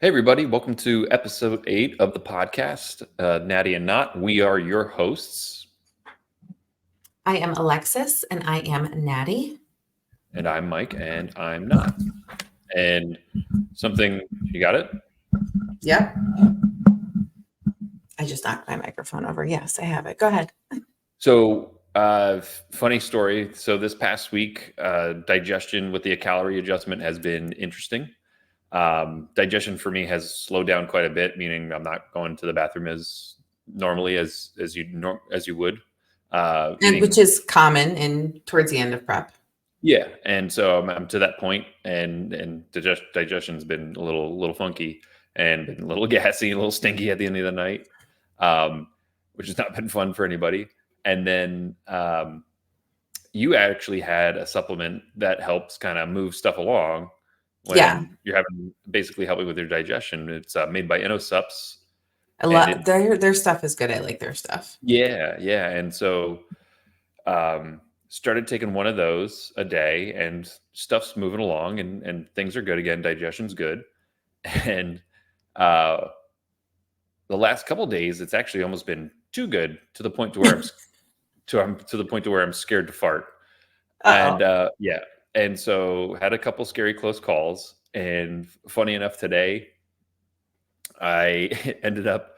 Hey, everybody. Welcome to episode 8 of the podcast, Natty and Not. We are your hosts, I am Alexis and I am Natty. and I'm Mike, and I'm Not. And something, you got it? Yep. I just knocked my microphone over. Yes, I have it. Go ahead. So, funny story. So, this past week, digestion with the calorie adjustment has been interesting. Digestion for me has slowed down quite a bit, meaning I'm not going to the bathroom as normally as you would. And which is common in towards the end of prep. Yeah, and so I'm to that point, and digestion's been a little funky and been a little gassy, a little stinky at the end of the night, which has not been fun for anybody. And then you actually had a supplement that helps kind of move stuff along when you're having basically helping with your digestion. It's made by InnoSups. A lot. Their stuff is good. I like their stuff. Yeah, and so. Started taking one of those a day, and stuff's moving along, and things are good again. Digestion's good, and the last couple of days, it's actually almost been too good to the point to where I'm scared to fart. And and so had a couple scary close calls. And funny enough, today I ended up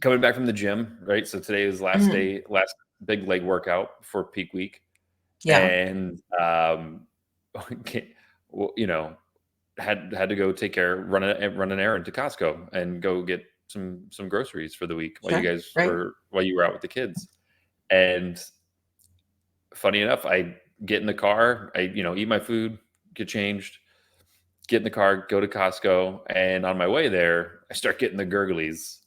coming back from the gym. Right, so today is last day, last big leg workout for peak week. Yeah. And had to go run an errand to Costco and go get some groceries for the week while you were out with the kids. And funny enough, I get in the car, I eat my food, get changed, get in the car, go to Costco, and on my way there, I start getting the gurglies.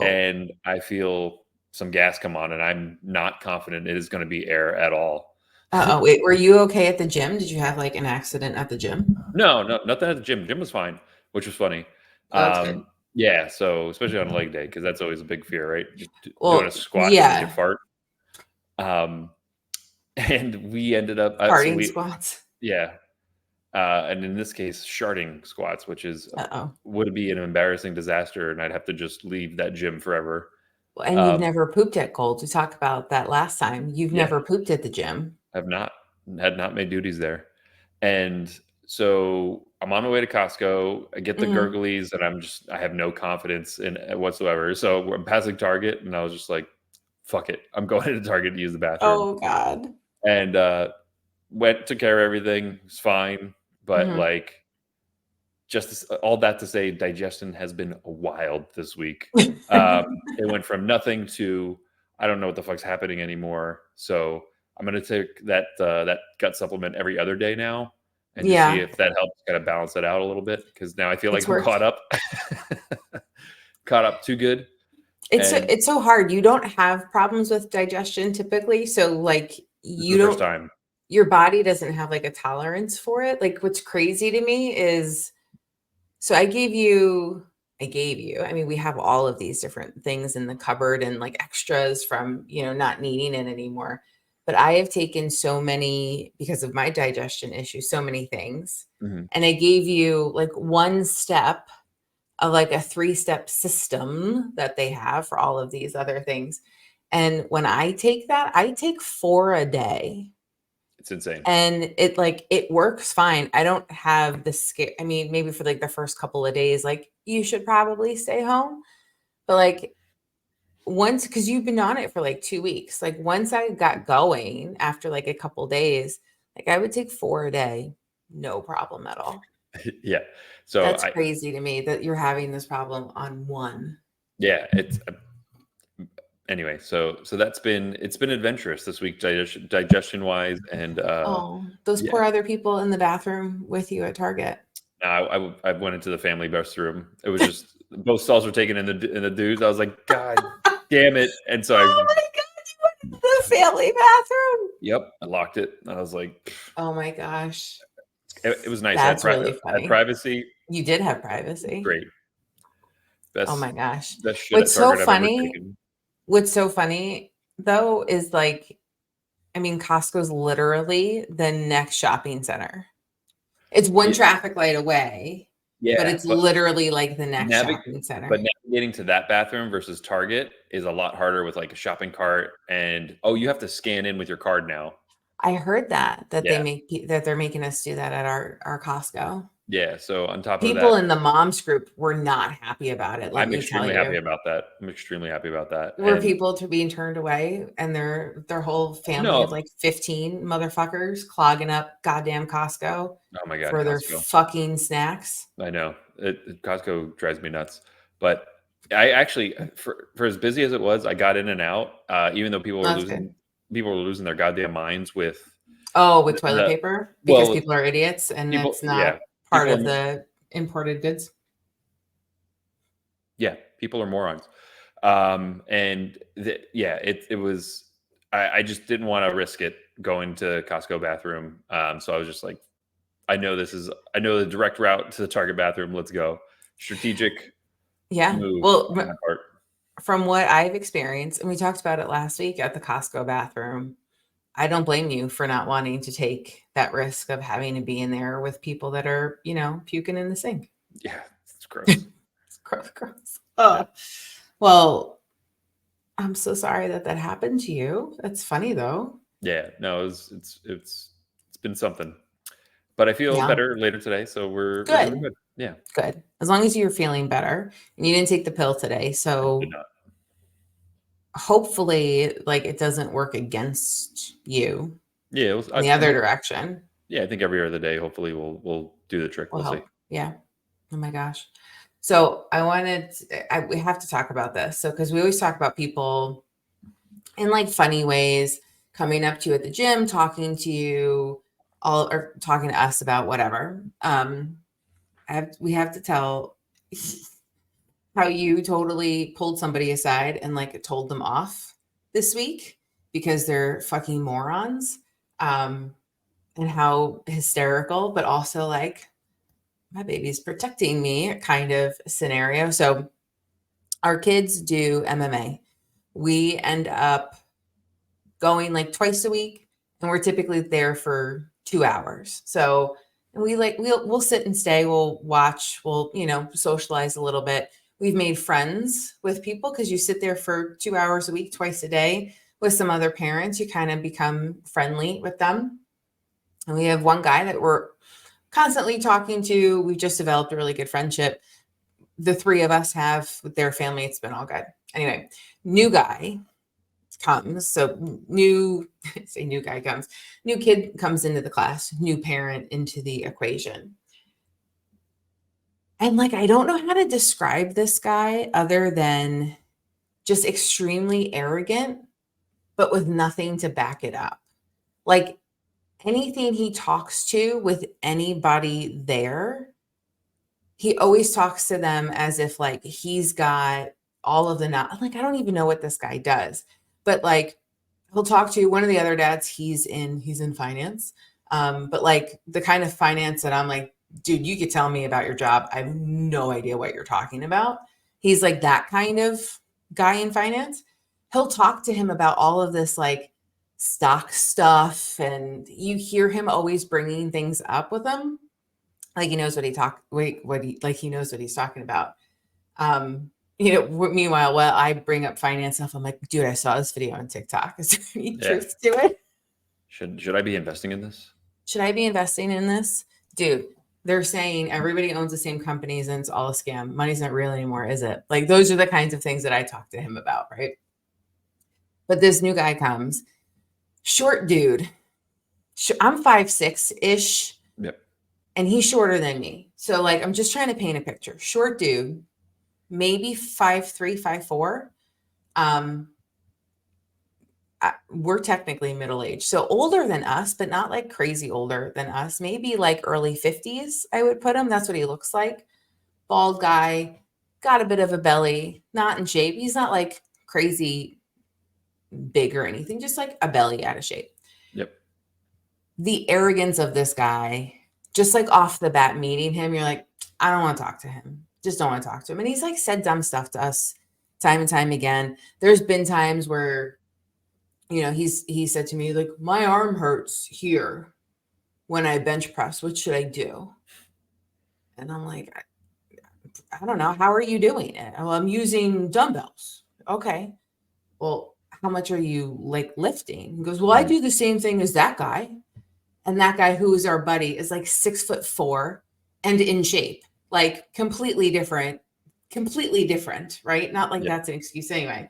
And I feel some gas come on, and I'm not confident it is going to be air at all. Wait, were you okay at the gym? Did you have like an accident at the gym? No, nothing at the gym. Gym was fine, which was funny. That's good. Yeah, so especially on leg day, because that's always a big fear, right? Well, Doing a squat yeah. and you fart. And we ended up farting squats. Yeah. And in this case, sharting squats, which would be an embarrassing disaster, and I'd have to just leave that gym forever. Well, and you've never pooped at Gold's. We talked about that last time. You've never pooped at the gym. I've had not made duties there. And so I'm on my way to Costco. I get the gurglies, and I have no confidence in it whatsoever. So I'm passing Target, and I was just like, fuck it. I'm going to Target to use the bathroom. Oh, God. And took care of everything. It's fine. But all that to say, digestion has been wild this week. It went from nothing to I don't know what the fuck's happening anymore. So I'm going to take that gut supplement every other day now, and see if that helps kind of balance it out a little bit. Because now I feel like I'm caught up too good. It's so hard. You don't have problems with digestion typically, so like first time. Your body doesn't have like a tolerance for it. Like what's crazy to me is, so I gave you, I mean, we have all of these different things in the cupboard and like extras from, not needing it anymore. But I have taken so many, because of my digestion issue, so many things. Mm-hmm. And I gave you like one step of like a 3-step system that they have for all of these other things. And when I take that, I take 4 a day. It's insane. And it works fine. I don't have the scare. I mean, maybe for like the first couple of days, like you should probably stay home. But like once, because you've been on it for like 2 weeks, like once I got going after like a couple days, like I would take 4 a day, no problem at all. Yeah. So that's crazy to me that you're having this problem on one. Yeah. It's anyway. So it's been adventurous this week, digestion wise. And those poor other people in the bathroom with you at Target. I went into the family restroom. It was just both stalls were taken in the dudes. I was like, God damn it! And so oh my God, you went to the family bathroom. Yep, I locked it. I was like, oh my gosh, it was nice. That's really funny. I had privacy. You did have privacy. Great. Oh my gosh, best shit what's so funny? What's so funny though is like, I mean, Costco's literally the next shopping center. It's one traffic light away. but Yeah, it's literally like the next navig shopping but center. navigating to that bathroom versus Target is a lot harder with, like, a shopping cart and, "Oh, you have to scan in with your card now." I heard that Yeah, that they're making us do that at our Costco. yeah, so on top of People that, in the moms group were not happy about it, let I'm me tell extremely happy you. about that. I'm extremely happy about that, Were and people to being turned away and their whole family of no. like 15 motherfuckers clogging up goddamn Costco Oh my god, for their Costco. fucking snacks? I know. Costco drives me nuts, but I actually, for as busy as it was, I got in and out, even though Oh, that's good. people were losing their goddamn minds with Oh, with toilet the paper because well, people are idiots and people that's yeah, not part people of are the imported goods. yeah, people are morons. And yeah, it was I just didn't want to risk it going to Costco bathroom. So I was just like, I know the direct route to the Target bathroom. Let's go. Strategic Yeah. move Well, on my part. from what I've experienced, and we talked about it last week at the Costco bathroom, I don't blame you for not wanting to take that risk of having to be in there with people that are, puking in the sink. Yeah, it's gross. It's gross, gross. Yeah. Well, I'm so sorry that that happened to you. That's funny though. Yeah, no, it's been something, but I feel Yeah. better later today, so we're doing Good. good. Yeah, Good. As long as you're feeling better and you didn't take the pill today. I did So not. hopefully like it doesn't work against you Yeah, it was, in the other direction. yeah, I think every other day, hopefully, we'll do the trick. Will We'll see. help. Yeah. Oh my gosh. So we have to talk about this. So, because we always talk about people in like funny ways coming up to you at the gym, talking to you all or talking to us about whatever. We have to tell how you totally pulled somebody aside and like told them off this week because they're fucking morons. Um, and how hysterical, but also like my baby's protecting me kind of scenario. So our kids do MMA. We end up going like twice a week and we're typically there for 2 hours. So and we'll sit and stay, we'll watch, we'll, socialize a little bit. We've made friends with people because you sit there for 2 hours a week, twice a day with some other parents, you kind of become friendly with them. And we have one guy that we're constantly talking to. We've just developed a really good friendship. The three of us have with their family. It's been all good. Anyway, new guy comes. So new, say new guy comes, new kid comes into the class, new parent into the equation. And like, I don't know how to describe this guy other than just extremely arrogant, but with nothing to back it up. Like anything he talks to with anybody there, he always talks to them as if like he's got all of the not like I don't even know what this guy does, but like he'll talk to one of the other dads. He's in finance, but like the kind of finance that I'm like, dude, you could tell me about your job. I have no idea what you're talking about. He's like that kind of guy in finance. He'll talk to him about all of this like stock stuff, and you hear him always bringing things up with him like he knows he knows what he's talking about. Meanwhile, while I bring up finance stuff, I'm like, dude, I saw this video on TikTok. Is there any Yeah. truth to it? Should I be investing in this? Should I be investing in this? Dude, they're saying everybody owns the same companies and it's all a scam. Money's not real anymore, is it? Like those are the kinds of things that I talk to him about, right? But this new guy comes, short dude. I'm 5'6" ish. Yep. And he's shorter than me. So like I'm just trying to paint a picture. Short dude, maybe 5'3", 5'4". We're technically middle age. So older than us, but not like crazy older than us. Maybe like early 50s, I would put him. That's what he looks like. Bald guy, got a bit of a belly, not in shape. He's not like crazy big or anything, just like a belly out of shape. Yep. The arrogance of this guy, just like off the bat meeting him, you're like, I don't want to talk to him. Just don't want to talk to him. And he's like said dumb stuff to us time and time again. There's been times where, he said to me, like, my arm hurts here when I bench press. What should I do? And I'm like, I don't know. How are you doing it? Oh, I'm using dumbbells. Okay. Well, how much are you like lifting? He goes, well, I Mm. do the same thing as that guy. And that guy who is our buddy is like 6'4" and in shape, like completely different, right? Not like Yeah. that's an excuse anyway.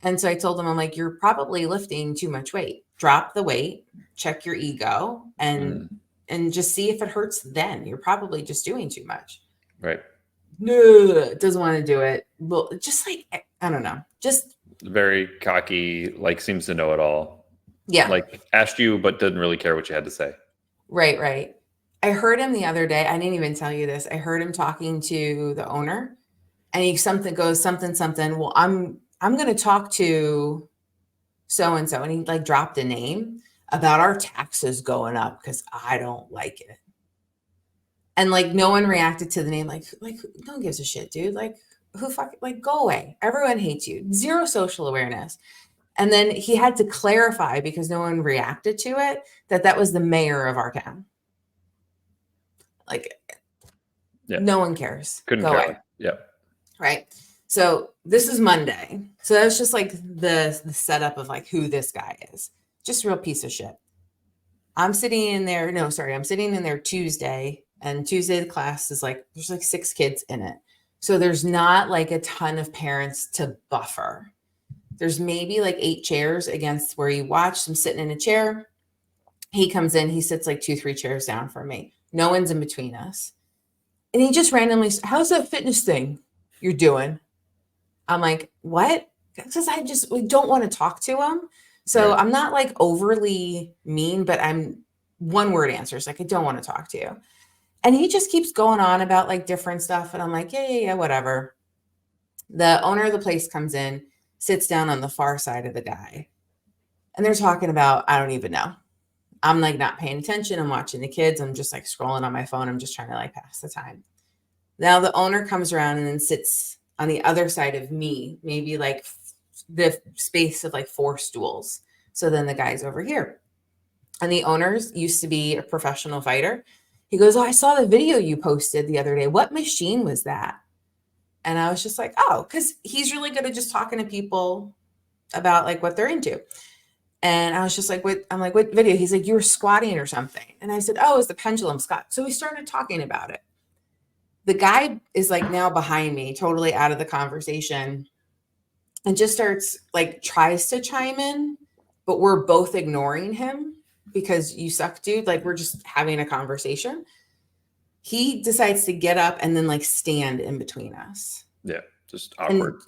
And so I told him, I'm like, you're probably lifting too much weight. Drop the weight, check your ego, Mm. and just see if it hurts then. You're probably just doing too much. Right. No, doesn't want to do it. Well, just like, I don't know. Just Very cocky, like seems to know it all. yeah. Like asked you, but didn't really care what you had to say. Right. I heard him the other day. I didn't even tell you this. I heard him talking to the owner, and he goes something. Well, I'm going to talk to so and so, and he like dropped a name about our taxes going up because I don't like it. And like no one reacted to the name. Like no one gives a shit, dude. Like who like go away. Everyone hates you. Zero social awareness. And then he had to clarify because no one reacted to it that was the mayor of our town. Like no one cares. Couldn't go care. away. Yeah. Right. So this is Monday. So that's just like the setup of like who this guy is. Just a real piece of shit. I'm sitting in there Tuesday, and Tuesday the class is like, there's like 6 kids in it. So there's not like a ton of parents to buffer. There's maybe like 8 chairs against where you watch. I'm sitting in a chair. He comes in, he sits like 2-3 chairs down from me. No one's in between us. And he just randomly, how's that fitness thing you're doing? I'm like, what? Because I just don't want to talk to him. So Right. I'm not like overly mean, but I'm one word answers. Like, I don't want to talk to you. And he just keeps going on about like different stuff. And I'm like, yeah, whatever. The owner of the place comes in, sits down on the far side of the guy. And they're talking about, I don't even know. I'm like not paying attention. I'm watching the kids. I'm just like scrolling on my phone. I'm just trying to like pass the time. Now the owner comes around and then sits on the other side of me, maybe like the space of like 4 stools. So then the guy's over here. And the owner's used to be a professional fighter. He goes, oh, I saw the video you posted the other day. What machine was that? And I was just like, oh, because he's really good at just talking to people about like what they're into. And I was just like, what? I'm like, what video? He's like, you were squatting or something. And I said, oh, it's the pendulum squat. So we started talking about it. The guy is like now behind me, totally out of the conversation, and just starts like tries to chime in, but we're both ignoring him because you suck, dude. Like we're just having a conversation. He decides to get up and then like stand in between us. Yeah. Just awkward. And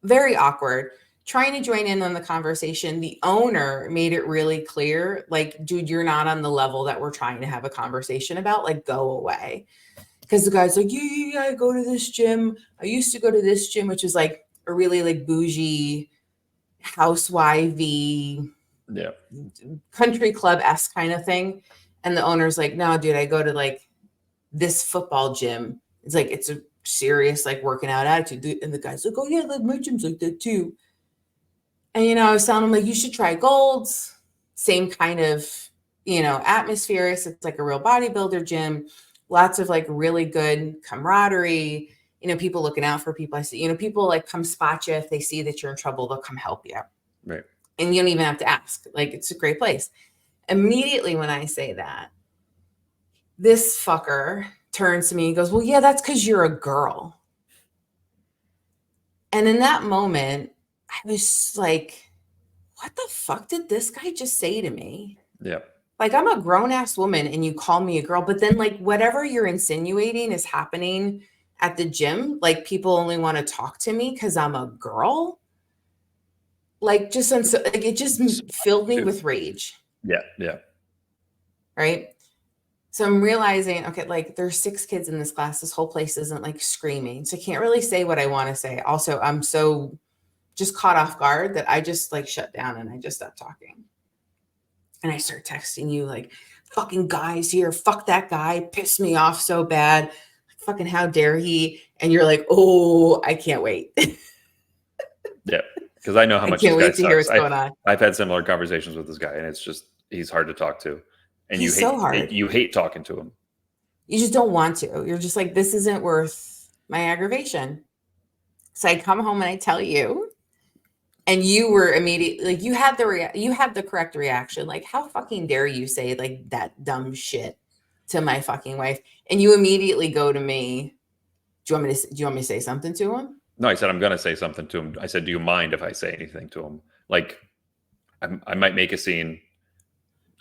very awkward. Trying to join in on the conversation. The owner made it really clear, like, dude, you're not on the level that we're trying to have a conversation about. Like, go away. Because the guy's like, yeah, I go to this gym. I used to go to this gym, which is like a really like bougie, housewifey, country club-esque kind of thing. And the owner's like, no, dude, I go to like this football gym. It's like, it's a serious like working out attitude. And the guy's like, oh yeah, like my gym's like that too. And, I was telling him like, you should try Gold's, same kind of, atmosphere. It's like a real bodybuilder gym, lots of like really good camaraderie, people looking out for people. I see, people like come spot you. If they see that you're in trouble, they'll come help you. Right. And you don't even have to ask. Like, it's a great place. Immediately when I say that, this fucker turns to me and goes, well, yeah, that's because you're a girl. And in that moment, I was like, what the fuck did this guy just say to me? Yeah. Like, I'm a grown ass woman and you call me a girl, but then like whatever you're insinuating is happening at the gym. Like, people only want to talk to me because I'm a girl. Like, just like it just filled me with rage. Yeah. Right. So I'm realizing, okay, like there's 6 kids in this class. This whole place isn't like screaming. So I can't really say what I want to say. Also, I'm so just caught off guard that I just like shut down and I just stopped talking. And I start texting you like, fucking guys here. Fuck that guy. Pissed me off so bad. Like, fucking how dare he? And you're like, oh, I can't wait. Yeah. Because I know how much I can't this wait guy to hear sucks. what's going on. I've had similar conversations with this guy, and it's just he's hard to talk to. And He's so hard. You hate talking to him. You just don't want to. You're just like, this isn't worth my aggravation. So I come home and I tell you, and you were immediately like, you had the correct reaction. Like, how fucking dare you say like that dumb shit to my fucking wife? And you immediately go to me. Do you want me to say something to him? No, I said I'm gonna say something to him. I said, "Do you mind if I say anything to him? Like, I might make a scene.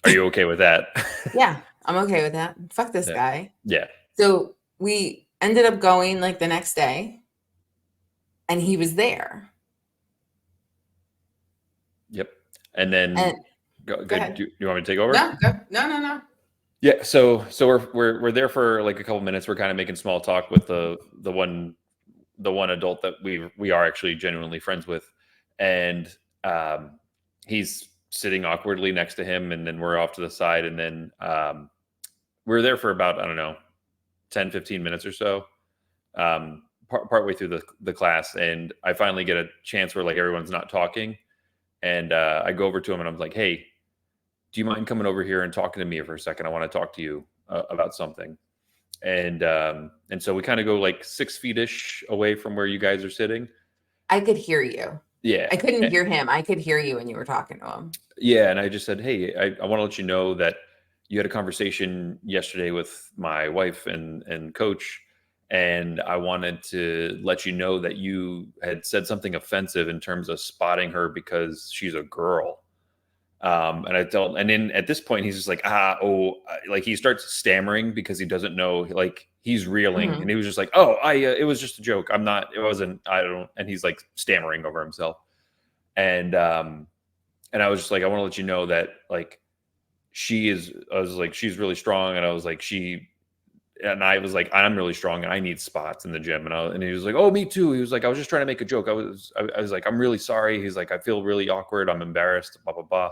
Are you okay with that?" Yeah, I'm okay with that. Fuck this Yeah. guy. Yeah. So we ended up going like the next day, and he was there. Yep. And then And go, go good. ahead. Do you want me to take over? No, go. No. Yeah. So we're there for like a couple minutes. We're kind of making small talk with the one adult that we are actually genuinely friends with, and he's sitting awkwardly next to him, and then we're off to the side, and then we're there for about, I don't know, 10-15 minutes or so, partway through the class, and I finally get a chance where like everyone's not talking, and I go over to him and I'm like, "Hey, do you mind coming over here and talking to me for a second? I want to talk to you about something." And so we kind of go like 6 feet ish away from where you guys are sitting. I could hear you. Yeah. I couldn't hear him. I could hear you when you were talking to him. Yeah. And I just said, "Hey, I want to let you know that you had a conversation yesterday with my wife and coach. And I wanted to let you know that you had said something offensive in terms of spotting her because she's a girl." And I don't, and then at this point, he's just like, like he starts stammering because he doesn't know, like he's reeling, and he was just like, "Oh, it was just a joke. I'm not, it wasn't, I don't," and he's like stammering over himself. And I was just like, "I want to let you know that like I was like, she's really strong." And I was like, and I was like, "I'm really strong and I need spots in the gym." And he was like, "Oh, me too." He was like, "I was just trying to make a joke. I was like, I'm really sorry." He's like, "I feel really awkward. I'm embarrassed, blah, blah, blah."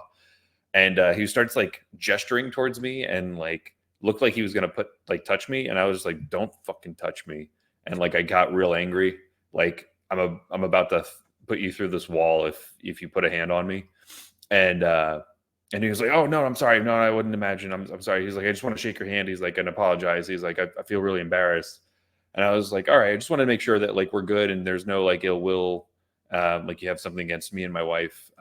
And he starts like gesturing towards me and like looked like he was gonna touch me, and I was like, "Don't fucking touch me!" And like I got real angry, like I'm about to put you through this wall if you put a hand on me. And and he was like, "Oh no, I'm sorry, no, I wouldn't imagine. I'm sorry." He's like, "I just want to shake your hand." He's like, "And apologize." He's like, I feel really embarrassed." And I was like, "All right, I just want to make sure that like we're good and there's no like ill will, like you have something against me and my wife."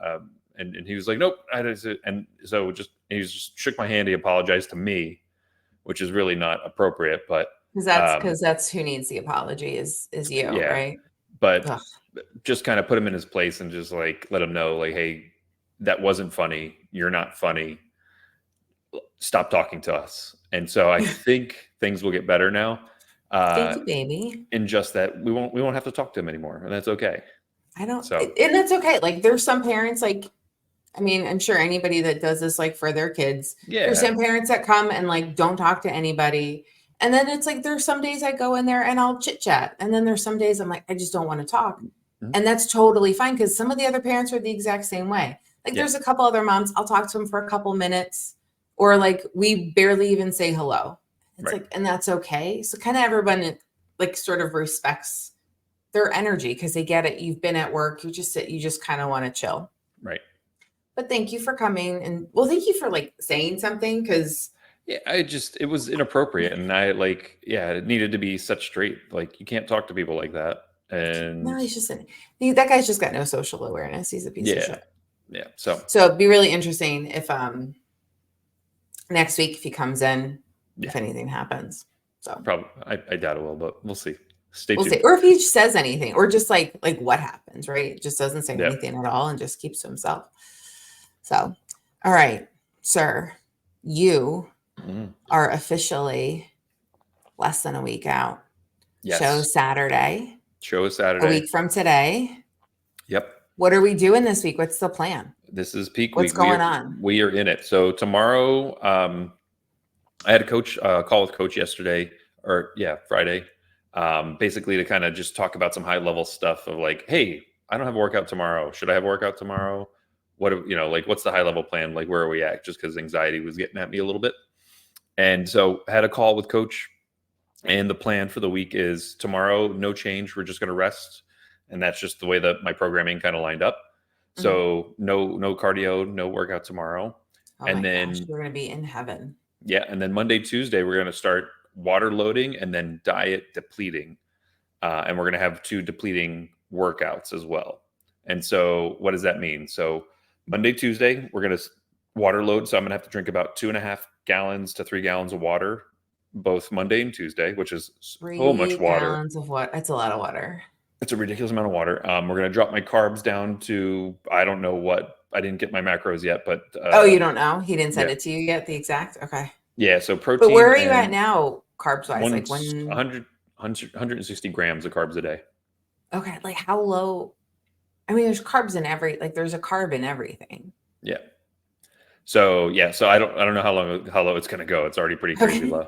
And he was like, "Nope." And so he just shook my hand. He apologized to me, which is really not appropriate, but Because that's who needs the apology is you, yeah, right? but Ugh. just kind of put him in his place and just like let him know, like, "Hey, that wasn't funny. You're not funny. Stop talking to us." And so I think things will get better now. Thank Uh, you, baby. in just that we won't have to talk to him anymore, and that's okay. I don't, So and that's okay. Like, there's some parents, like, I mean, I'm sure anybody that does this, like, for their kids, there's yeah, some parents that come and like don't talk to anybody. And then it's like, there's some days I go in there and I'll chit chat. And then there's some days I'm like, I just don't want to talk. mhm, And that's totally fine because some of the other parents are the exact same way. Like, yeah, there's a couple other moms, I'll talk to them for a couple minutes, or like we barely even say hello. It's right, like, and that's okay. So kind of everyone like sort of respects their energy because they get it. You've been at work, you just kind of want to chill. right. But thank you for coming, and well, thank you for like saying something because Yeah, it was inappropriate, and I like, yeah, it needed to be set straight. Like you can't talk to people like that, no, and that guy's just got no social awareness. He's a piece of yeah, shit. yeah. So So it'd be really interesting if next week if he comes in, yeah, if anything happens. So probably I doubt it will, but we'll see. Stay we'll see. tuned. Or if he says anything, or just like what happens, right? Just doesn't say Yeah. anything at all and just keeps to himself. So, all right, sir, you Mhm. are officially less than a week out. Show Yes. Saturday, Show is a Saturday. week from today. Yep. What are we doing this week? What's the plan? This is peak What's week. going on? We are in it. So tomorrow, I had a coach call with coach yesterday, or yeah, Friday, basically to kind of just talk about some high level stuff of like, "Hey, I don't have a workout tomorrow. Should I have a workout tomorrow? Like what's the high level plan? Like where are we at?" Just because anxiety was getting at me a little bit. And so I had a call with coach, and the plan for the week is tomorrow, no change. We're just going to rest, and that's just the way that my programming kind of lined up. Mhm. So no cardio, no workout tomorrow, Oh and my gosh, then we're gonna be in heaven. yeah, and then Monday, Tuesday, we're going to start water loading and then diet depleting. and we're going to have 2 depleting workouts as well. And so what does that mean? So Monday, Tuesday, we're going to water load. So I'm going to have to drink about 2.5 gallons to 3 gallons of water, both Monday and Tuesday, which is so much 3 water. gallons of water. That's a lot of water. It's a ridiculous amount of water. We're going to drop my carbs down to, I don't know what, I didn't get my macros yet, but Oh, you don't know? He didn't send yeah. it to you yet, the exact? Okay. Yeah. So But protein where are you at and now, carbs wise? Like 100, 160 grams of carbs a day. okay, like how low? I mean, there's carbs in there's a carb in everything. Yeah. So yeah, so I don't know how low it's gonna go. It's already pretty crazy low.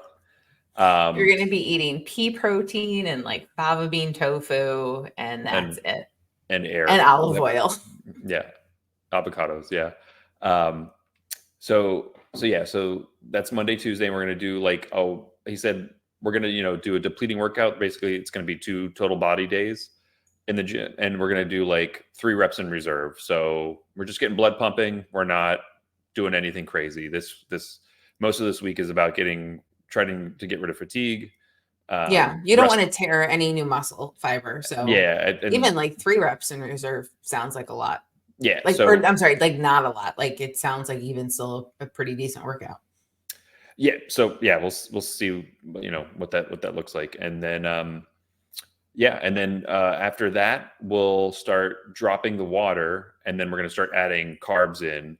You're gonna be eating pea protein and like fava bean tofu, and that's it. And air. And olive oil. Yeah. Avocados. Yeah. So that's Monday, Tuesday, and we're gonna do he said we're gonna, do a depleting workout. Basically, it's gonna be 2 total body days in the gym, and we're gonna do like 3 reps in reserve. So we're just getting blood pumping. We're not doing anything crazy. This most of this week is about trying to get rid of fatigue. Yeah, you don't want to tear any new muscle fiber. So yeah, even like 3 reps in reserve sounds like a lot. Yeah, I'm sorry, like not a lot. Like it sounds like even still a pretty decent workout. Yeah, so yeah, we'll see, what that looks like, and then after that we'll start dropping the water, and then we're going to start adding carbs in,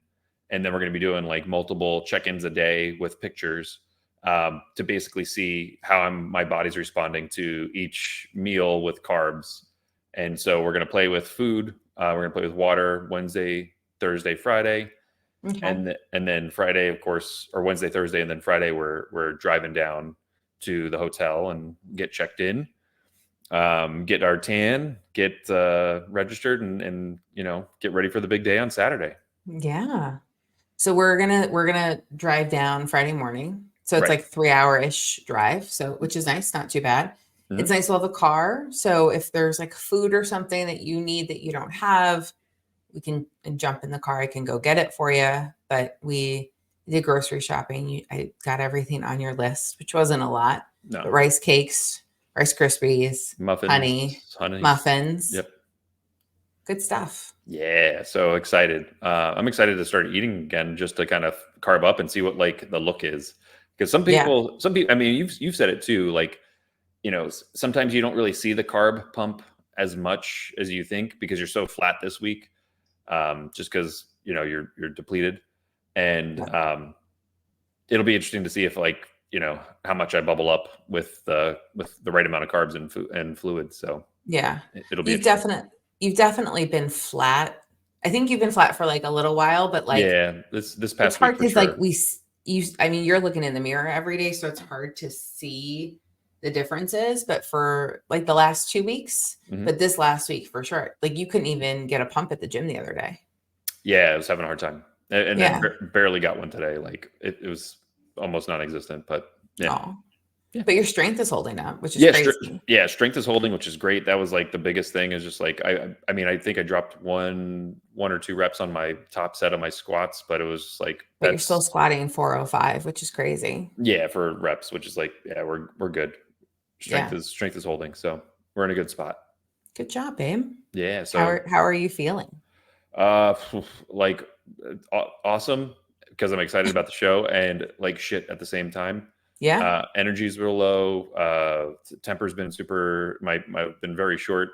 and then we're going to be doing like multiple check-ins a day with pictures to basically see how my body's responding to each meal with carbs. And so we're going to play with food. We're going to play with water Wednesday, Thursday, Friday. Okay. And then Friday, of course, or Wednesday, Thursday, and then Friday, we're driving down to the hotel and get checked in, get our tan, get registered, and get ready for the big day on Saturday. Yeah. So we're gonna drive down Friday morning. So it's like 3-hour-ish drive. So which is nice, not too bad. Mm-hmm. It's nice we'll have a car. So if there's like food or something that you need that you don't have, we can jump in the car. I can go get it for you. But we did grocery shopping. I got everything on your list, which wasn't a lot. No. But rice cakes, Rice Krispies, honey, muffins. Yep. Good stuff. Yeah, so excited. I'm excited to start eating again, just to kind of carb up and see what like the look is. Because some people, I mean, you've said it too. Like, sometimes you don't really see the carb pump as much as you think because you're so flat this week, just because you're depleted, and it'll be interesting to see if how much I bubble up with the right amount of carbs and fluids. So yeah, it'll be You've definitely been flat. I think you've been flat for like a little while, but like this past it's hard week for sure. I mean, you're looking in the mirror every day, so it's hard to see the differences. But for like the last 2 weeks, but this last week for sure, like you couldn't even get a pump at the gym the other day. Yeah, I was having a hard time, and then barely got one today. Like it was almost non-existent, but yeah. Oh. Yeah. But your strength is holding up, which is crazy. Strength is holding, which is great. That was like the biggest thing, is just like I mean, I think I dropped one or 2 reps on my top set of my squats, but it was just like but you're still squatting 405, which is crazy. Yeah, for reps, which is like we're good. Strength is holding, so we're in a good spot. Good job, babe. Yeah. So how are you feeling? Like awesome, because I'm excited about the show, and like shit at the same time. Yeah. Energy's real low. Temper's been been very short.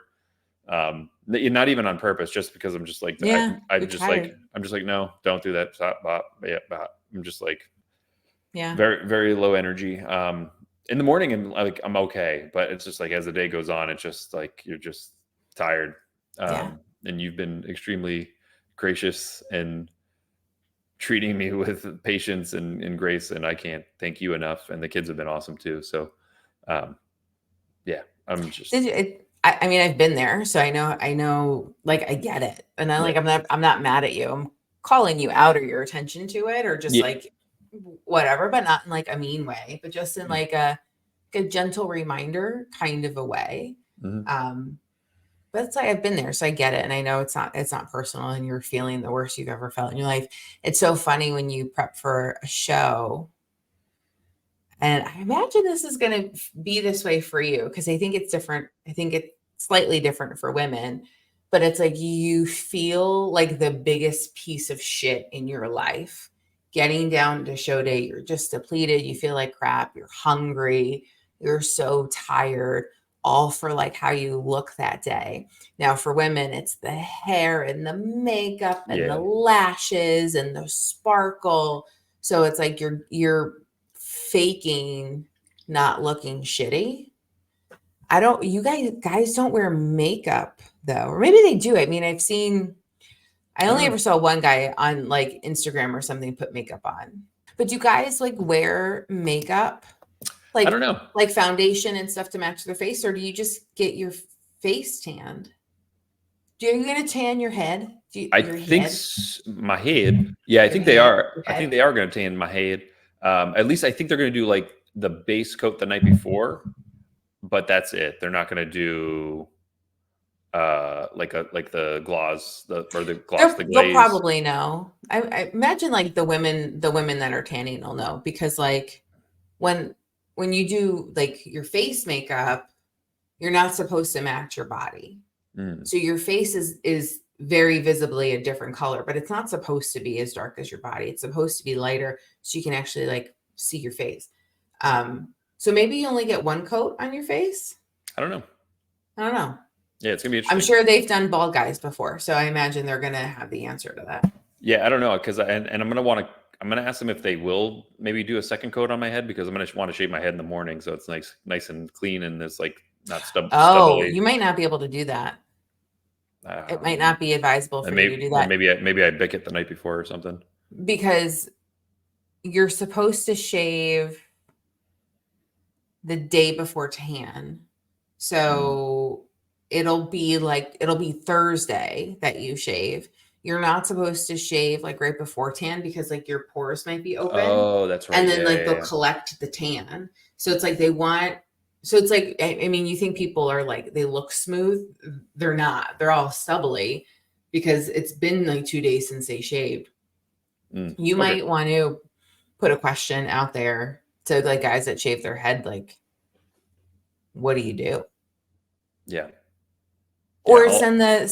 Not even on purpose, just because I'm just like, I'm just like, no, don't do that. Stop, bop, yeah, bop. I'm just like, very, very low energy. In the morning, and like, I'm okay, but it's just like, as the day goes on, it's just like, you're just tired. And you've been extremely gracious and treating me with patience and grace, and I can't thank you enough. And the kids have been awesome too. So, I'm just. I mean, I've been there, so I know, like I get it, and I'm not mad at you. I'm calling you out, or your attention to it, or just like whatever, but not in like a mean way, but just in like a gentle reminder kind of a way. But it's like, I've been there, so I get it. And I know it's not personal, and you're feeling the worst you've ever felt in your life. It's so funny when you prep for a show. And I imagine this is going to be this way for you because I think it's different. I think it's slightly different for women, but it's like you feel like the biggest piece of shit in your life. Getting down to show day, you're just depleted. You feel like crap. You're hungry. You're so tired, all for like how you look that day. Now, for women, it's the hair and the makeup and the Yeah. lashes and the sparkle. So it's like you're faking not looking shitty. You guys don't wear makeup though, or maybe they do. I mean, I only ever saw one guy on like Instagram or something put makeup on. But do you guys like wear makeup? I don't know. Like foundation and stuff to match their face, or do you just get your face tanned? Are you gonna tan your head? I think my head. Yeah, I think they are. I think they are going to tan my head. At least I think they're going to do like the base coat the night before, but that's it. They're not going to do like the gloss, the glaze. They'll probably know. I imagine like the women that are tanning will know because like when you do like your face makeup, you're not supposed to match your body. So your face is very visibly a different color, but it's not supposed to be as dark as your body. It's supposed to be lighter so you can actually like see your face. So maybe you only get one coat on your face. I don't know. Yeah, it's gonna be interesting. I'm sure they've done bald guys before, so I imagine they're gonna have the answer to that. Yeah, I don't know because I'm gonna ask them if they will maybe do a second coat on my head because I'm gonna want to shave my head in the morning so it's nice and clean and it's like not stubbly. You might not be able to do that. It might not be advisable for you to do that. Maybe I bick it the night before or something. Because you're supposed to shave the day before tan. So it'll be Thursday that you shave. You're not supposed to shave like right before tan because like your pores might be open. Oh, that's right. And then they'll collect the tan. So it's like I mean, you think people are like, they look smooth. They're not. They're all stubbly because it's been like 2 days since they shaved. You might want to put a question out there to like guys that shave their head, like, what do you do? Yeah. Or send the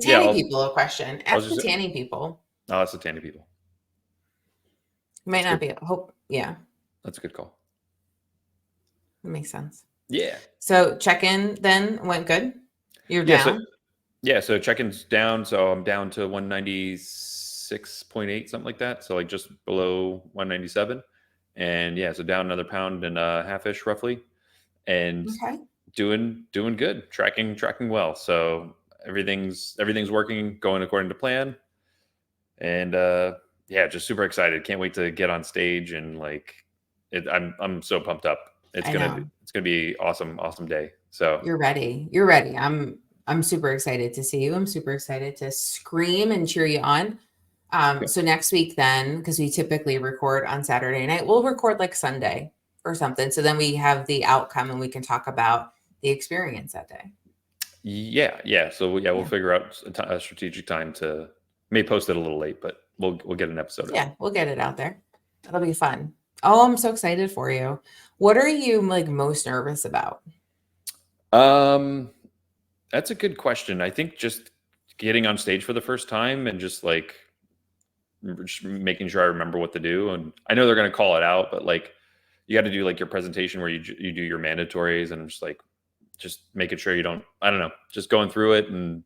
tanning people a question. Ask the tanning people. Oh, it's the tanning people. You might not be. Hope. Yeah. That's a good call. That makes sense. Yeah. So check-in then went good? You're down? So check-in's down. So I'm down to 196.8, something like that. So like just below 197. And yeah, so down another pound and a half-ish roughly. And doing good, tracking well. So everything's working, going according to plan. And yeah, just super excited. Can't wait to get on stage and like I'm so pumped up. It's gonna be awesome day. So you're ready. I'm super excited to see you. I'm super excited to scream and cheer you on. So next week then, because we typically record on Saturday night, we'll record like Sunday or something. So then we have the outcome and we can talk about the experience that day. Yeah. So we'll figure out a strategic time may post it a little late, but we'll get an episode. Yeah, we'll get it out there. It'll be fun. Oh, I'm so excited for you. What are you like most nervous about? That's a good question. I think just getting on stage for the first time and just making sure I remember what to do. And I know they're going to call it out, but like you got to do like your presentation where you do your mandatories and just making sure you don't, I don't know, just going through it and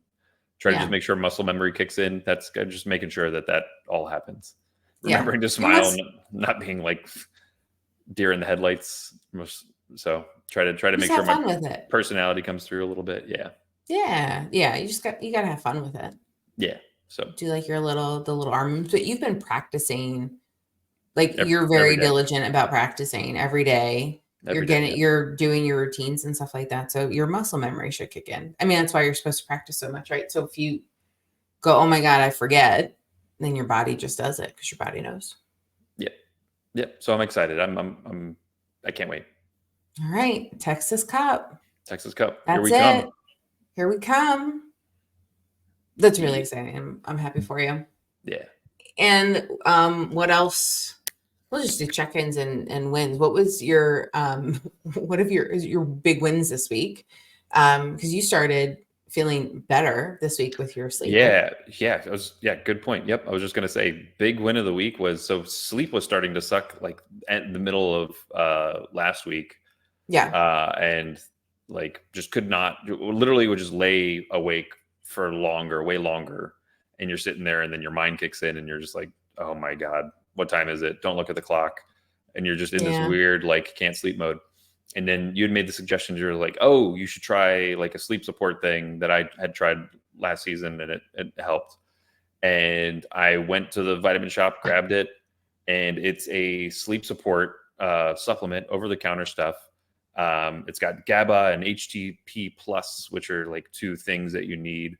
try to just make sure muscle memory kicks in. That's good. Just making sure that all happens. Remembering to smile and not being like deer in the headlights. So try to make sure my personality comes through a little bit. Yeah. You gotta have fun with it. Yeah. So do like the little arm moves, but you've been practicing. Like you're very diligent about practicing every day. You're doing your routines and stuff like that. So your muscle memory should kick in. I mean, that's why you're supposed to practice so much, right? So if you go, oh my God, I forget, then your body just does it because your body knows. Yeah. So I'm excited. I can't wait. All right. Texas Cup. That's Here we come. That's really exciting. I'm happy for you. Yeah. And what else We'll just do check-ins and wins. What was your what of your big wins this week? Because you started feeling better this week with your sleep, right? Yeah, good point. Yep, I was just gonna say, big win of the week was, so sleep was starting to suck like at the middle of last week, Yeah. and like just could not, literally would just lay awake for longer, way longer, and you're sitting there, and then your mind kicks in, and you're just like, oh my god, what time is it? Don't look at the clock, and you're just in this Yeah. weird like can't sleep mode. And then you'd made the suggestion, you're like, oh, you should try like a sleep support thing that I had tried last season, and it helped. And I went to the vitamin shop, grabbed it, and it's a sleep support supplement, over the counter stuff. It's got GABA and HTP plus, which are like two things that you need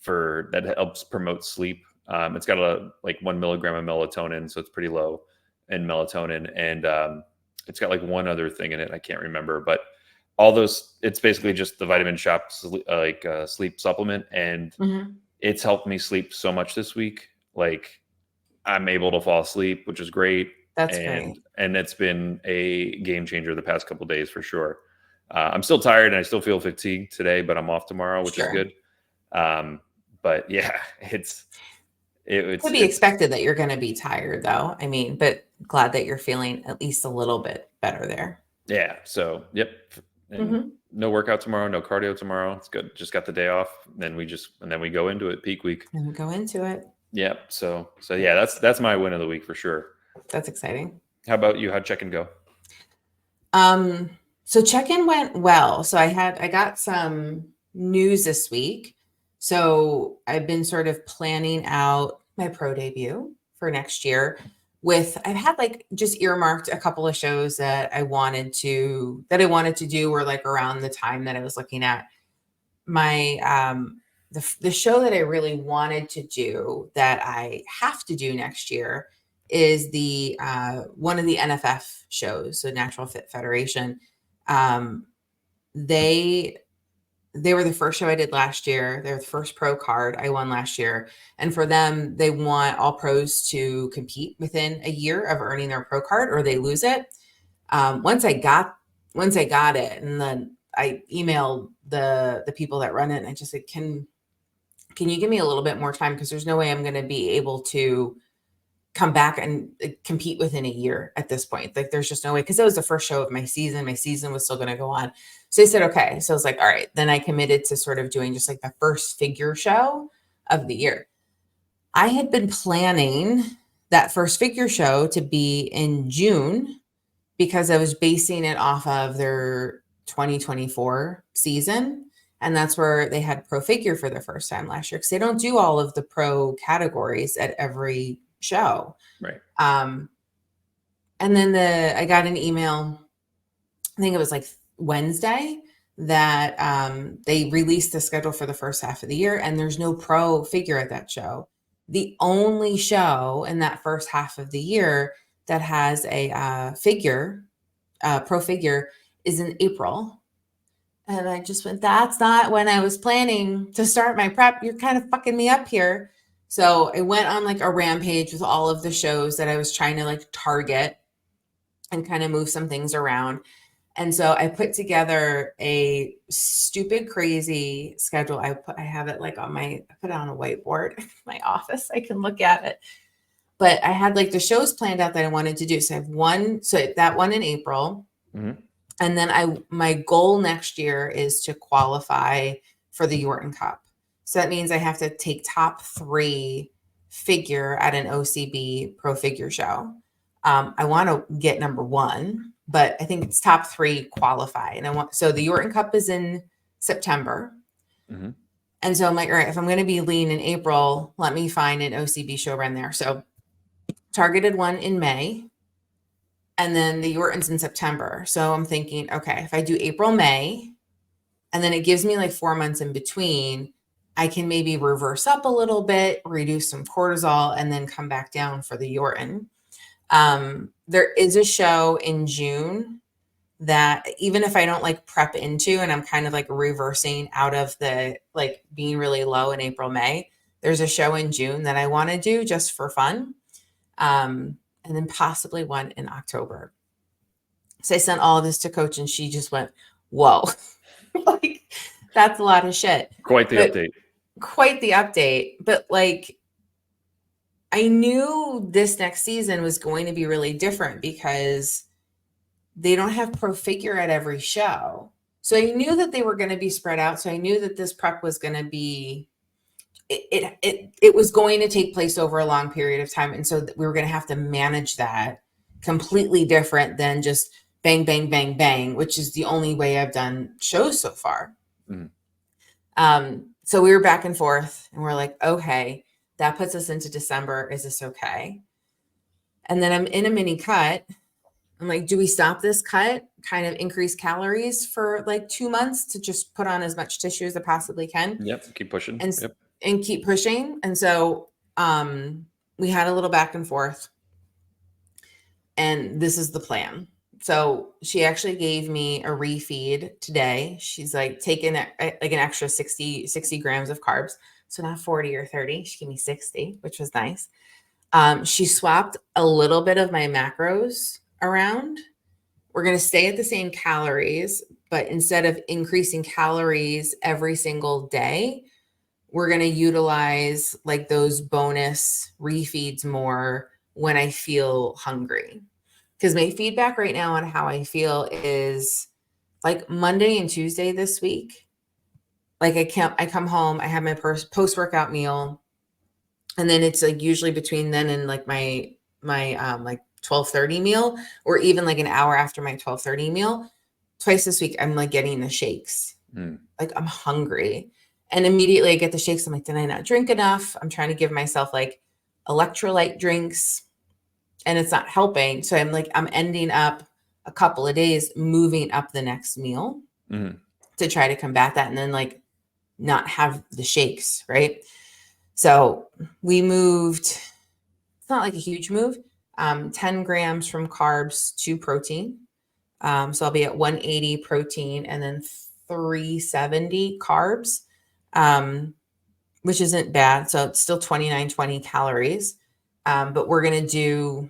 for that helps promote sleep. It's got a like 1 milligram of melatonin, so it's pretty low in melatonin, and it's got like one other thing in it I can't remember, but all those, it's basically just the vitamin shop sleep supplement, and Mhm. it's helped me sleep so much this week. Like I'm able to fall asleep, which is great, That's and great. it's been a game changer the past couple of days for sure. I'm still tired and I still feel fatigued today, but I'm off tomorrow, which is Sure. good. Um, but yeah, To be it's expected that you're going to be tired, though. I mean, but glad that you're feeling at least a little bit better there. yeah. So yep, and Hmm. no workout tomorrow, no cardio tomorrow. It's good. Just got the day off. Then we go into it peak week. And we go into it. Yep. So yeah, that's my win of the week for sure. That's exciting. How about you? How'd check and go? Um, so check-in went well. So I got some news this week. So I've been sort of planning out my pro debut for next year I've had like just earmarked a couple of shows that I wanted to do, or like around the time that I was looking at my the show that I really wanted to do that I have to do next year is the one of the NFF shows, so Natural Fit Federation. Um, they they were the first show I did last year. They're the first pro card I won last year, and for them, they want all pros to compete within a year of earning their pro card, or they lose it. Um, once I got once I got it, and then I emailed the people that run it, and I just said, can you give me a little bit more time, because there's no way I'm going to be able to come back and compete within a year at this point. Like there's just no way, because that was the first show of my season. My season was still going to go on. So I said, okay. So I was like, all right. Then I committed to sort of doing just like the first figure show of the year. I had been planning that first figure show to be in June, because I was basing it off of their 2024 season. And that's where they had pro figure for the first time last year, because they don't do all of the pro categories at every show. Right. Um, and then I got an email, I think it was like Wednesday, that they released the schedule for the first half of the year, and there's no pro figure at that show. The only show in that first half of the year that has a pro figure, is in April. And I just went, that's not when I was planning to start my prep. You're kind of fucking me up here. So I went on like a rampage with all of the shows that I was trying to like target and kind of move some things around. And so I put together a stupid, crazy schedule. I have it like I put it on a whiteboard in my office. I can look at it. But I had like the shows planned out that I wanted to do. So I have that one in April. Mm-hmm. And then my goal next year is to qualify for the Yorton Cup. So that means I have to take top 3 figure at an OCB pro figure show. I want to get number 1, but I think it's top 3 qualify. And so the Yorton Cup is in September. Mm-hmm. And so I'm like, all right, if I'm going to be lean in April, let me find an OCB show run there. So targeted one in May, and then the Yorton's in September. So I'm thinking, okay, if I do April, May, and then it gives me like 4 months in between, I can maybe reverse up a little bit, reduce some cortisol, and then come back down for the Yorton. There is a show in June that even if I don't like prep into, and I'm kind of like reversing out of the like being really low in April, May, there's a show in June that I want to do just for fun. and then possibly one in October. So I sent all of this to Coach, and she just went, whoa, like that's a lot of shit. Quite the update. Quite the update. But like, I knew this next season was going to be really different because they don't have pro figure at every show. So I knew that they were going to be spread out. So I knew that this prep was going to be, it was going to take place over a long period of time. And so we were going to have to manage that completely different than just bang, bang, bang, bang, which is the only way I've done shows so far. So we were back and forth, and we're like, okay, that puts us into December. Is this okay? And then I'm in a mini cut. I'm like, do we stop this cut, kind of increase calories for like 2 months to just put on as much tissue as I possibly can? Yep. Keep pushing. And keep pushing. And so we had a little back and forth, and this is the plan. So she actually gave me a refeed today. She's like taking like an extra 60 grams of carbs. So not 40 or 30. She gave me 60, which was nice. She swapped a little bit of my macros around. We're going to stay at the same calories, but instead of increasing calories every single day, we're going to utilize like those bonus refeeds more when I feel hungry. Because my feedback right now on how I feel is like Monday and Tuesday this week. Like I come home, I have my post-workout meal, and then it's like usually between then and like my like 12:30 meal, or even like an hour after my 12:30 meal. Twice this week, I'm like getting the shakes. Like I'm hungry. And immediately I get the shakes. I'm like, did I not drink enough? I'm trying to give myself like electrolyte drinks, and it's not helping. So I'm ending up a couple of days moving up the next meal to try to combat that, and then like not have the shakes, right? So we moved, it's not like a huge move, 10 grams from carbs to protein. So I'll be at 180 protein and then 370 carbs, which isn't bad. So it's still 2920 calories. But we're going to do,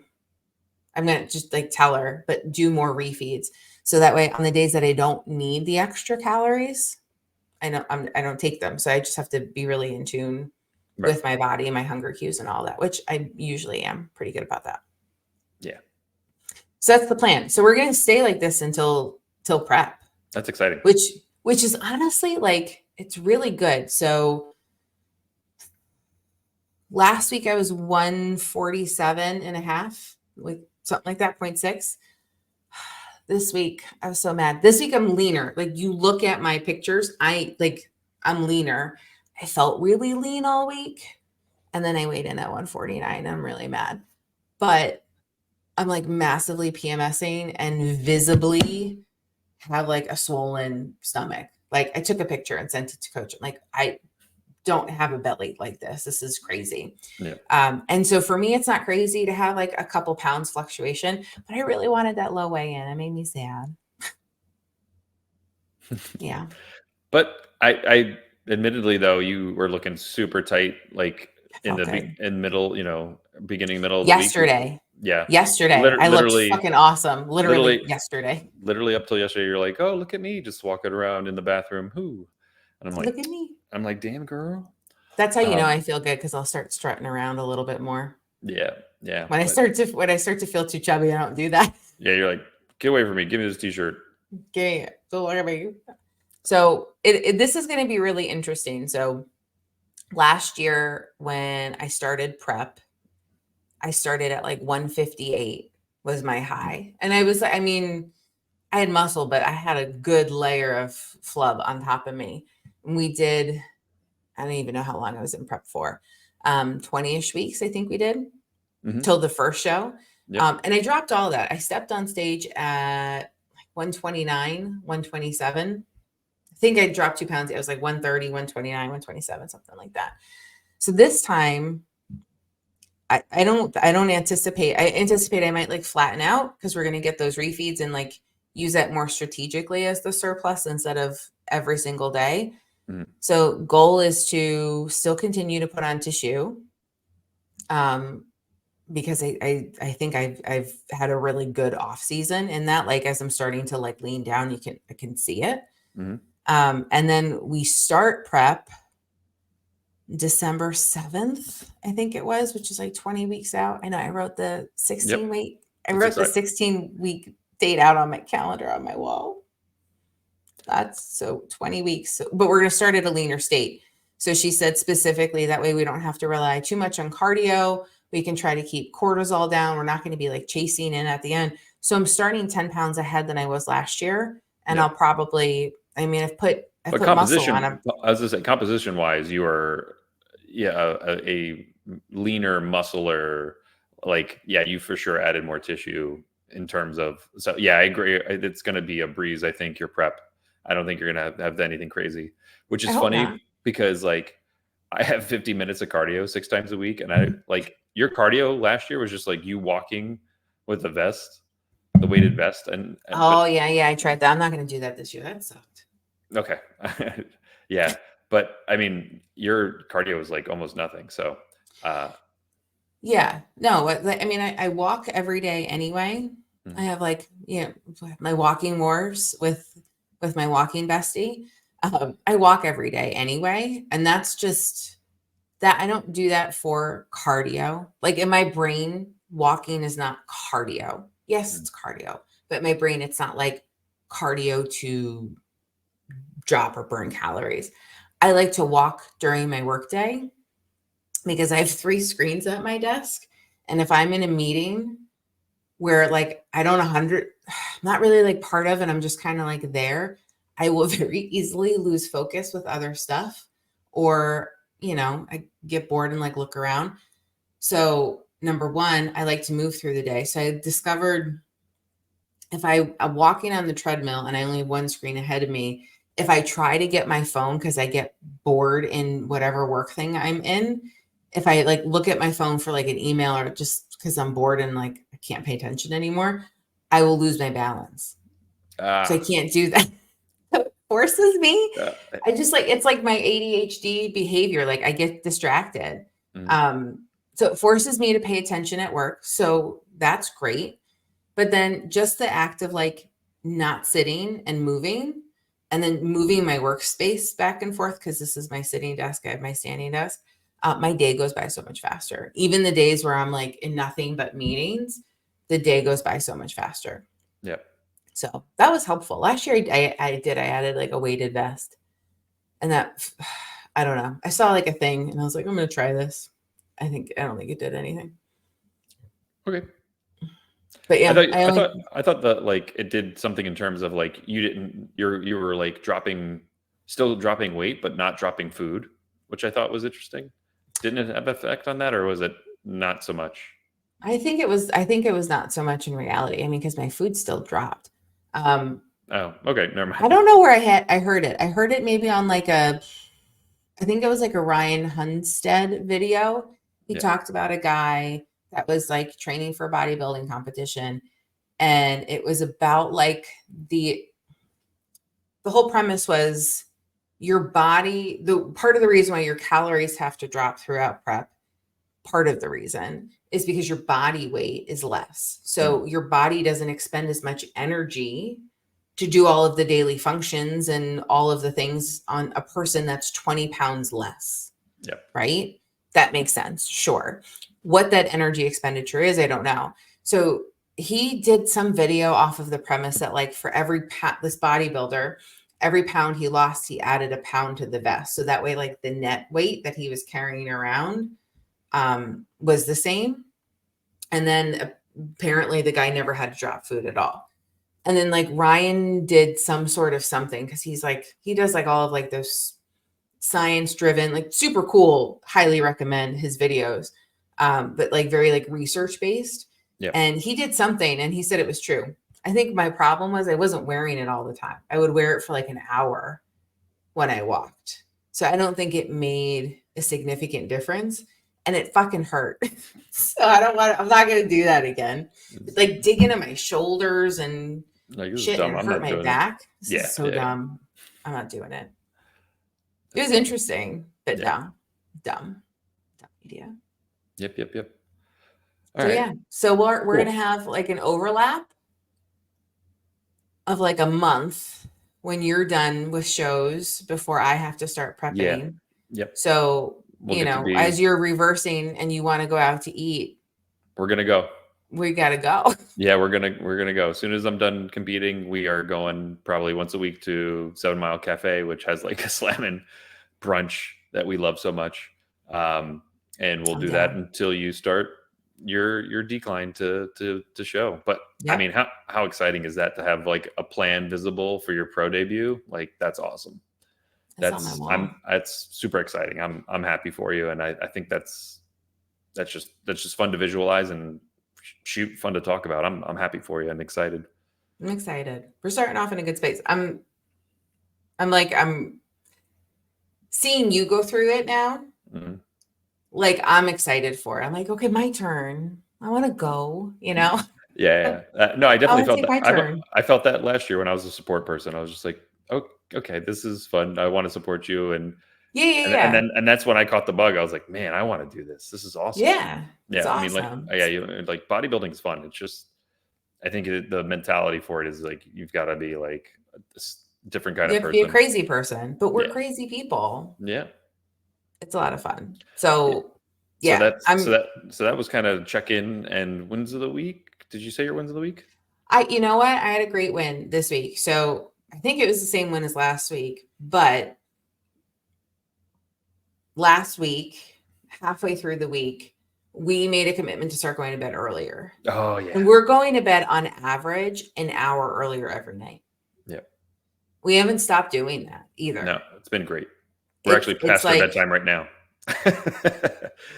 I'm going to just like tell her, but do more refeeds. So that way on the days that I don't need the extra calories, I don't take them. So I just have to be really in tune with my body and my hunger cues and all that, which I usually am pretty good about that. Yeah. So that's the plan. So we're going to stay like this until prep. That's exciting. Which is honestly like, it's really good. So last week I was 147 and a half, like something like that, 0.6. This week, I was so mad. This week I'm leaner. Like you look at my pictures, I'm leaner. I felt really lean all week. And then I weighed in at 149. I'm really mad. But I'm like massively PMSing and visibly have like a swollen stomach. Like I took a picture and sent it to Coach. I'm like, I don't have a belly like this. This is crazy. Yeah. And so for me, it's not crazy to have like a couple pounds fluctuation, but I really wanted that low weigh in. It made me sad. Yeah. But I admittedly though, you were looking super tight, like in the middle, beginning, middle of the week. Yeah. Yesterday. I looked fucking awesome. Literally yesterday. Literally up till yesterday, you're like, oh, look at me just walking around in the bathroom. Who? And I'm like, look at me. I'm like, damn girl. That's how you know I feel good, because I'll start strutting around a little bit more. Yeah. Yeah. When I start to feel too chubby, I don't do that. Yeah, you're like, get away from me. Give me this t-shirt. Okay. So look at me. So this is going to be really interesting. So last year when I started prep, I started at like 158 was my high. And I had muscle, but I had a good layer of flub on top of me. And we did, I don't even know how long I was in prep for. 20-ish weeks, I think we did, till the first show. Yep. And I dropped all that. I stepped on stage at like 129, 127. I think I dropped 2 pounds. It was like 130, 129, 127, something like that. So this time, I anticipate I might like flatten out, because we're going to get those refeeds and like use that more strategically as the surplus instead of every single day. So goal is to still continue to put on tissue, because I think I've had a really good off season in that, like, as I'm starting to like lean down, I can see it. Mm-hmm. And then we start prep December 7th, I think it was, which is like 20 weeks out. I know I wrote the 16 Yep. week, I That's wrote the exciting. 16-week date out on my calendar on my wall. That's so 20 weeks, but we're going to start at a leaner state. So she said specifically that way we don't have to rely too much on cardio. We can try to keep cortisol down. We're not going to be like chasing in at the end. So I'm starting 10 pounds ahead than I was last year. And Yep. I'll probably, I mean, I've But put muscle on composition, them. as I say, composition wise, you are, yeah, a leaner, muscular. Like, yeah, you for sure added more tissue in terms of. So, yeah, I agree. It's going to be a breeze. I think your prep. I don't think you're going to have anything crazy, which I is hope not. funny because like I have 50 minutes of cardio 6 times a week, and I like your cardio last year was just like you walking with the vest, the weighted vest, and but Oh yeah, I tried that. I'm not going to do that this year. That sucked. okay. Yeah. But I mean, your cardio is like almost nothing. So, uh, Yeah, no, I mean, I walk every day anyway. I mhm. have like, my walking wars with my walking bestie. I walk every day anyway, and that's just that I don't do that for cardio. Like in my brain, walking is not cardio. Yes, Mhm. it's cardio, but in my brain, it's not like cardio to drop or burn calories. I like to walk during my workday because I have 3 screens at my desk. And if I'm in a meeting where like I don't 100, not really like part of, and I'm just kind of like there, I will very easily lose focus with other stuff. Or, I get bored and like look around. So, number one, I like to move through the day. So I discovered if I'm walking on the treadmill and I only have one screen ahead of me, if I try to get my phone because I get bored in whatever work thing I'm in, if I like look at my phone for like an email or just because I'm bored and like I can't pay attention anymore, I will lose my balance. So I Ah, can't do that. It forces me. uh, I just like it's like my ADHD behavior. Like I get distracted. mhm. So it forces me to pay attention at work. So that's great. But then just the act of like not sitting and moving and then moving my workspace back and forth because this is my sitting desk, I have my standing desk. My day goes by so much faster. Even the days where I'm like in nothing but meetings, the day goes by so much faster. Yeah. So that was helpful. Last year I added like a weighted vest and that, I don't know. I saw like a thing and I was like, I'm going to try this. I don't think it did anything. Okay. But I yeah, thought, I thought, I thought that like it did something in terms of like you were like still dropping weight, but not dropping food, which I thought was interesting. Didn't it have effect on that, or was it not so much? I think it was not so much in reality. I mean, because my food still dropped. Um, Oh, okay. Never I mind. don't know where I heard it. I heard it maybe on like I think it was like a Ryan Hunstead video. He Yeah. talked about a guy that was like training for a bodybuilding competition. And it was about like the the whole premise was your body, the part of the reason why your calories have to drop throughout prep, part of the reason is because your body weight is less. Mhm. So your body doesn't expend as much energy to do all of the daily functions and all of the things on a person that's 20 pounds less, Yeah. right? That makes sense. Sure. What that energy expenditure is, I don't know. So he did some video off of the premise that like for every this bodybuilder, every pound he lost, he added a pound to the vest. So that way, like the net weight that he was carrying around was the same. And then apparently the guy never had to drop food at all. And then like Ryan did some sort of something because he's like, he does like all of like those science driven, like super cool, highly recommend his videos. But like very like research based. Yeah. And he did something and he said it was true. I think my problem was I wasn't wearing it all the time. I would wear it for like an hour when I walked. So I don't think it made a significant difference. And it fucking hurt. So I'm not gonna do that again. It's like digging in my shoulders and Like this is shit and dumb. it I'm hurt not my doing it. back. This Yeah. is so Yeah. dumb. I'm not doing it. It That's was funny. interesting, but Yeah. no, dumb idea. Yep. Yep. Yep. All So right. yeah. So we're Cool. gonna have like an overlap of like a month when you're done with shows before I have to start Yeah. prepping. Yep. So, We'll get to as be. you're reversing and you want to go out to eat, We're gonna go. we gotta go. Yeah, we're gonna go. As soon as I'm done competing, we are going probably once a week to 7 Mile Cafe, which has like a slamming brunch that we love so much. Um, and we'll I'm do that down. until you start your decline to show. But I mean, Yep. how exciting is that to have like a plan visible for your pro debut? Like that's awesome. That's on my wall. That's super exciting. I'm happy for you, and I think that's just fun to visualize and shoot, fun to talk about. I'm happy for you and excited. I'm excited. We're starting off in a good space. I'm seeing you go through it now. Mhm. Like I'm excited for it. I'm like, okay, my turn. I want to go, Yeah, yeah. No, I I definitely want to felt take that. my turn. I felt that last year when I was a support person. I was just like, oh, okay, this is fun. I want to support you, and Yeah, yeah, and and yeah. then and that's when I caught the bug. I was like, man, I want to do this. This is awesome. Yeah. It's Yeah, I mean, like, awesome. yeah, like bodybuilding is fun. It's just, I think the mentality for it is like you've got to be like a different kind You of have to be a person. crazy person, but we're Yeah, crazy people. yeah, It's a lot of fun. yeah. So So yeah, that's so that was kind of check in and wins of the week. Did you say your wins of the week? you know what? I had a great win this week. So I think it was the same win as last week, but last week, halfway through the week, we made a commitment to start going to bed earlier. Oh And yeah, we're going to bed on average an hour earlier every night. yeah. We haven't stopped doing that either. No, it's been great. We're It's actually it's past our like bedtime right now.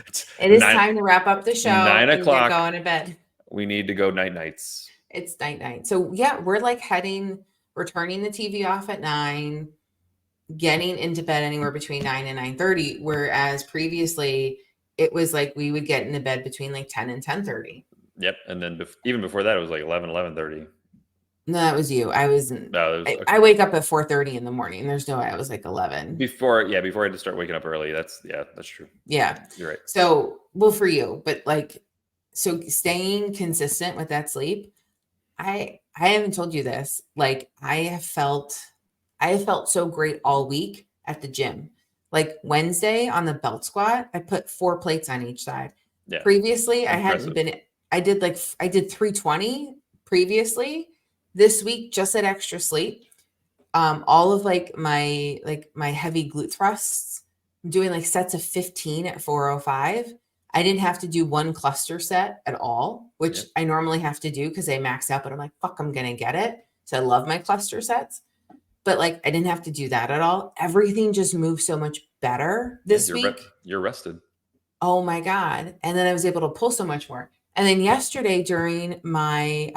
It's it is nine time to wrap up the show nine and get o'clock. going to bed. We need to go nights. It's night. So yeah, we're like we're turning the TV off at 9, getting into bed anywhere between 9 and 9:30, whereas previously it was like we would get into bed between like 10 and 10:30. Yep, and then even before that, it was like 11:30. No, that was you. I wasn't. No, it was I okay. wake up at 4:30 in the morning. There's no way I was like 11. Before I had to start waking up early. That's true. Yeah. You're right. So, well, for you, but like, so staying consistent with that sleep. I haven't told you this. Like, I have felt so great all week at the gym. Like Wednesday on the belt squat, I put 4 plates on each side. Yeah, Previously, I hadn't impressive. been. I did 320 previously. This week, just at extra sleep. All of my heavy glute thrusts, I'm doing like sets of 15 at 405. I didn't have to do one cluster set at all, which Yep. I normally have to do because they max out, but I'm like, fuck, I'm gonna get it. So I love my cluster sets. But like I didn't have to do that at all. Everything just moved so much better Yeah, this week. you're rested. Oh my God. And then I was able to pull so much more. And then yesterday during my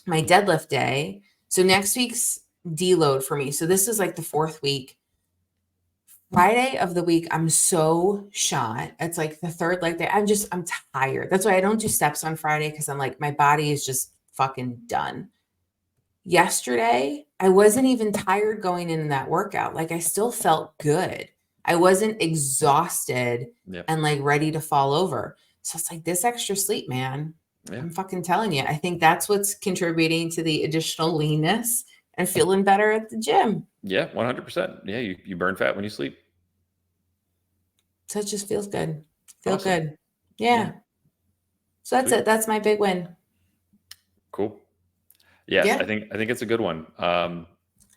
deadlift day, so next week's deload for me. So this is like the 4th week. Friday of the week, I'm so shot. It's like the 3rd leg day. I'm tired. That's why I don't do steps on Friday because I'm like, my body is just fucking done. Yesterday, I wasn't even tired going in that workout. Like I still felt good. I wasn't exhausted Yeah, and like ready to fall over. So it's like this extra sleep, man. yeah, I'm fucking telling you. I think that's what's contributing to the additional leanness and feeling better at the gym. yeah. 100%. Yeah, you burn fat when you sleep. So it just feels good. Feel Awesome. good. Yeah, Yeah. So that's sweet, it. That's my big win. cool. Yes, Yeah. I think it's a good one.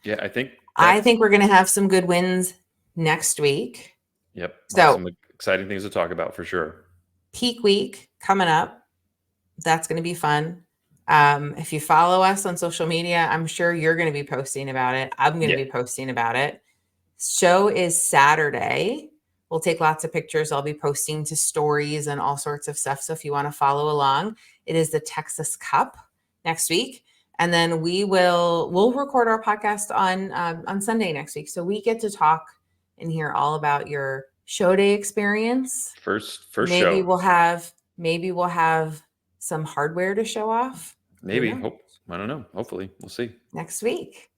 Yeah, I think I that's think we're going to have some good wins next week. yep. We'll have So some exciting things to talk about for sure. peak week coming up. That's going to be fun. If you follow us on social media, I'm sure you're going to be posting about it. I'm going to Yeah, be posting about it. Show is Saturday. We'll take lots of pictures. I'll be posting to stories and all sorts of stuff. So if you want to follow along, it is the Texas Cup next week. And then we'll record our podcast on Sunday next week. So we get to talk and hear all about your show day experience. first Maybe show. we'll have some hardware to show off. Who Maybe. knows? Hope. I don't know. Hopefully, we'll see. Next week.